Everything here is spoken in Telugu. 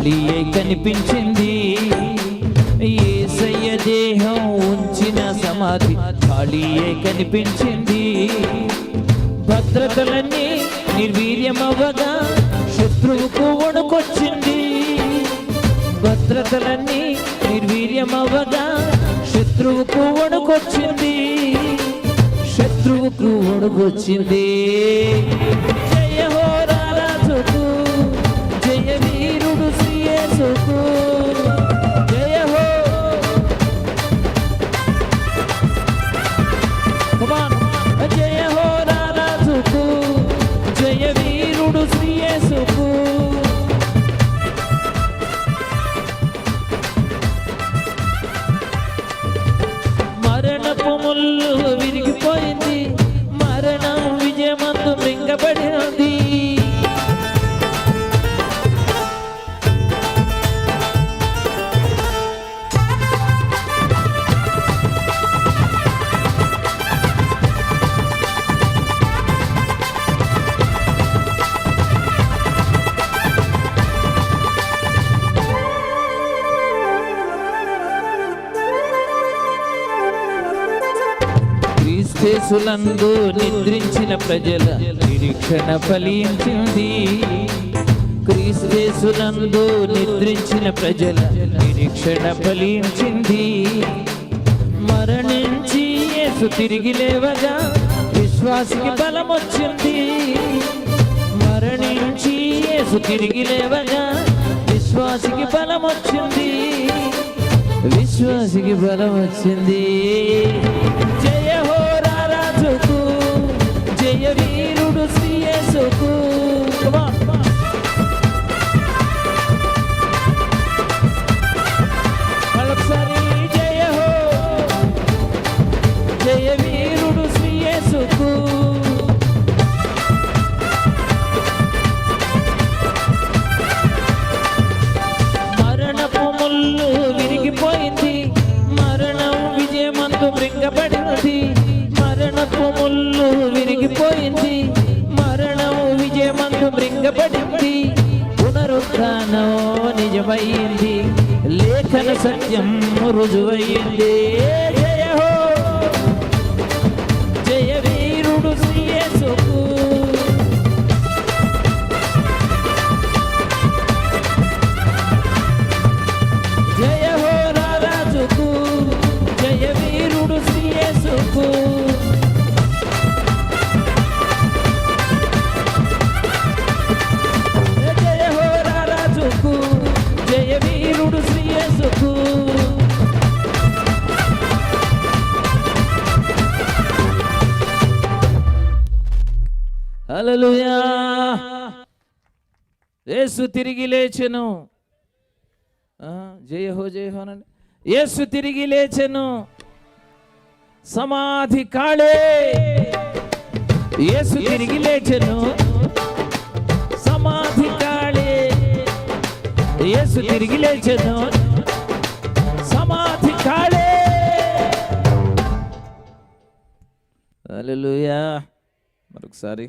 ఖాళీ అయి కనిపించింది. యేసయ్య దేహం ఉంచిన సమాధి ఖాళీ అయి కనిపించింది. భద్రతలన్నీ నిర్వీర్యమవ్వగా శత్రువుకు వణుకొచ్చింది. భద్రతలన్నీ నిర్వీర్యమవ్వగా శత్రువుకు వణుకొచ్చింది. శత్రువుకు వణుకొచ్చింది. జయ హో రారాజుకు, జయ వీరుడు శ్రీ యేసుకు. జయ హో, జయ హో రారాజుకు, జయ వీరుడు శ్రీ యేసుకు. మరణపు ముళ్ళు విరిగిపోయింది. మరణం విజయమందు మింగబడినది. క్రీస్తునందు నిద్రించిన ప్రజల నిరీక్షణ ఫలించింది. క్రీస్తునందు నిద్రించిన ప్రజల నిరీక్షణ ఫలించింది. మరణించి యేసు తిరిగి లేవగా విశ్వాసికి బలం వచ్చింది. మరణించి యేసు తిరిగి లేవగా విశ్వాసికి బలం వచ్చింది. విశ్వాసికి బలం వచ్చింది. జయ హో రారాజుకు, జయ వీరుడు శ్రీ యేసుకు. మరొకసారి జయ హో, జయ వీరుడు శ్రీ యేసుకు. మరణపు ముళ్ళు విరిగిపోయింది. మరణం విజయమందు మృంగబడినది. మరణపు ముళ్ళు విరిగిపోయింది. మరణం విజయమందు మృంగబడింది. పునరుత్థానం నిజమయ్యింది. లేఖన సత్యం రుజువయ్యింది. జయ హో, జయ వీరుడు శ్రీ యేసుకు. జయ హో రారాజుకు, జయ వీరుడు శ్రీ యేసుకు. జయ హో రారాజుకు, జయ వీరుడు శ్రీ యేసుకు. హల్లెలూయా. యేసు తిరిగి లేచెను. జయ హో, జయ హో అనండి. యేసు తిరిగి లేచెను. సమాధి ఖాళీ. యేసు తిరిగి లేచెను. సమాధి ఖాళీ. యేసు తిరిగి లేచెను. సమాధి ఖాళీ. హల్లెలూయా. మరొకసారి